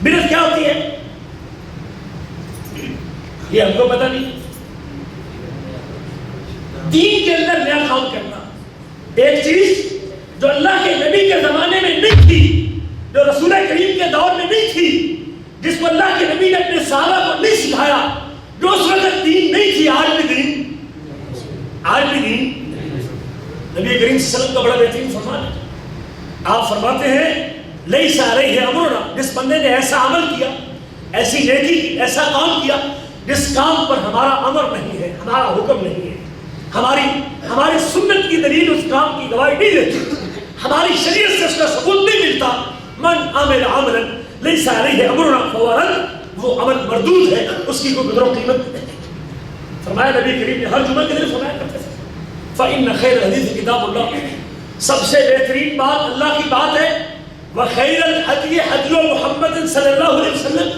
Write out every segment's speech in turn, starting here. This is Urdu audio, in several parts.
بدعت کیا ہوتی ہے یہ ہم کو پتہ نہیں. دین کے اندر نیا کام کرنا، ایک چیز جو اللہ کے نبی کے زمانے میں نہیں تھی، جو رسول کریم کے دور میں نہیں تھی، جس کو اللہ کے نبی نے اپنے صحابہ کو نہیں سکھایا، جو اس وقت دین نہیں تھی. آج بھی دین نبی کریم صلی اللہ علیہ وسلم کا بڑا بہترین فرمان ہے. آپ فرماتے ہیں لیس علیہ امرنا، جس بندے نے ایسا عمل کیا، ایسی نیکی کی، ایسا کام کیا جس کام پر ہمارا امر نہیں ہے، ہمارا حکم نہیں ہے، ہماری سنت کی دلیل اس کام کی گواہی نہیں دیتی، ہماری شریعت سے اس کا ثبوت نہیں ملتا. من عمل عملا لیس علیہ امرنا فہو رد، وہ عمل مردود ہے، اس کی کوئی قدر و قیمت نہیں. فرمایا نبی کریم نے ہر جمعہ کے دن فرمایا کرتے تھے فإن خیر الحدیث کتاب اللہ، سب سے بہترین بات اللہ کی بات ہے. وخیر الحدی حدی محمد صلی اللہ علیہ وسلم،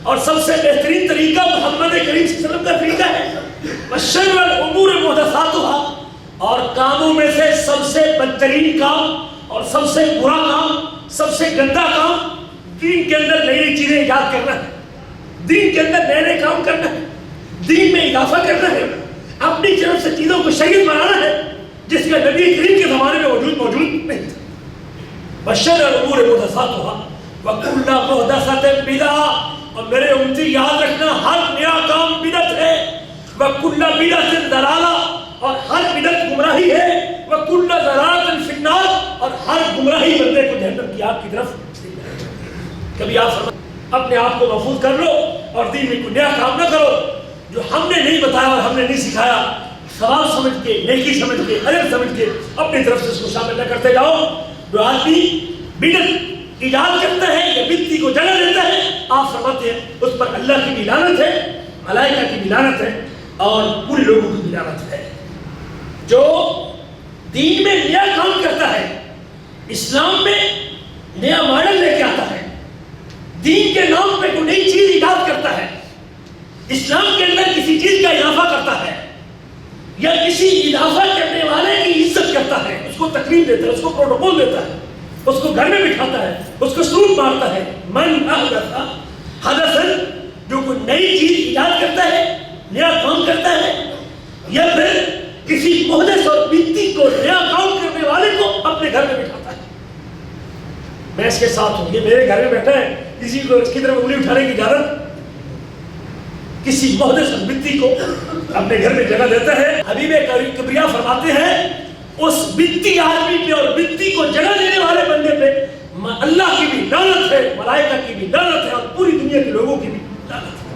اور سب سے بہترین طریقہ محمد کریم صلی اللہ علیہ وسلم کا طریقہ ہے. وشر الامور محدثاتها، اور کاموں میں سے سب سے بدترین کام اور سب سے برا کام، سب سے گندا کام دین کے اندر نئی نئی چیزیں ایجاد کرنا ہے، دین کے اندر نئے نئے کام کرنا ہے، دین میں اضافہ کرنا ہے، اپنی طرف سے چیزوں کو شریعت بنانا ہے جس کا نبی کریم کے زمانے میں موجود نہیں تھا. بشر الامور محدثاتها وکل محدثۃ بدعہ، اور میرے امتی یاد رکھنا ہر نیا کام بدعت ہے. وکل بدعۃ ضلالہ، اور ہر بدعت گمراہی ہے. وکل ضلالۃ فی النار، اور ہر گمراہی بندے کو جہنم کی آگ کی طرف. کبھی آپ اپنے آپ کو محفوظ کر لو اور دین میں کوئی نیا کام نہ کرو جو ہم نے نہیں بتایا اور ہم نے نہیں سکھایا. ثواب سمجھ کے، نیکی سمجھ کے، اجر سمجھ کے اپنی طرف سے اس کو شامل نہ کرتے جاؤ. جو آدمی بدعت ایجاد کرتا ہے یا بدعتی کو جگہ دیتا ہے، آپ فرماتے ہیں اس پر اللہ کی بھی لعنت ہے، ملائکہ کی بھی لعنت ہے، اور پورے لوگوں کی بھی لعنت ہے. جو دین میں نیا کام کرتا ہے، اسلام میں نیا ماڈل لے کے آتا ہے، دین کے نام پہ کوئی نئی چیز ایجاد کرتا ہے، اسلام کے اندر کسی چیز کا اضافہ کرتا ہے یا کسی اضافہ کرنے والے کی عزت کرتا ہے، اس کو تقریم دیتا ہے، اس کو پروٹوکول دیتا ہے، اس کو گھر میں بٹھاتا ہے، اس کو سلوٹ مارتا ہے. من احدث حدثا، جو کوئی نئی چیز ایجاد کرتا ہے، نیا کام کرتا ہے، یا پھر کسی محدث اور بدعتی کو، نیا کام کرنے والے کو اپنے گھر میں بٹھاتا ہے. میں اس کے ساتھ ہوں، یہ میرے گھر میں بیٹھا ہے، کسی کو اس کی طرف انگلی اٹھانے کی اجازت؟ کسی محدث اور بدعتی کو اپنے گھر میں جگہ دیتا ہے. حبیب کبریہ فرماتے ہیں اس بدعتی آدمی پہ اور بدعتی کو جگہ دینے والے بندے پہ اللہ کی بھی لعنت ہے، ملائکہ کی بھی لعنت ہے، اور پوری دنیا کے لوگوں کی بھی لعنت ہے.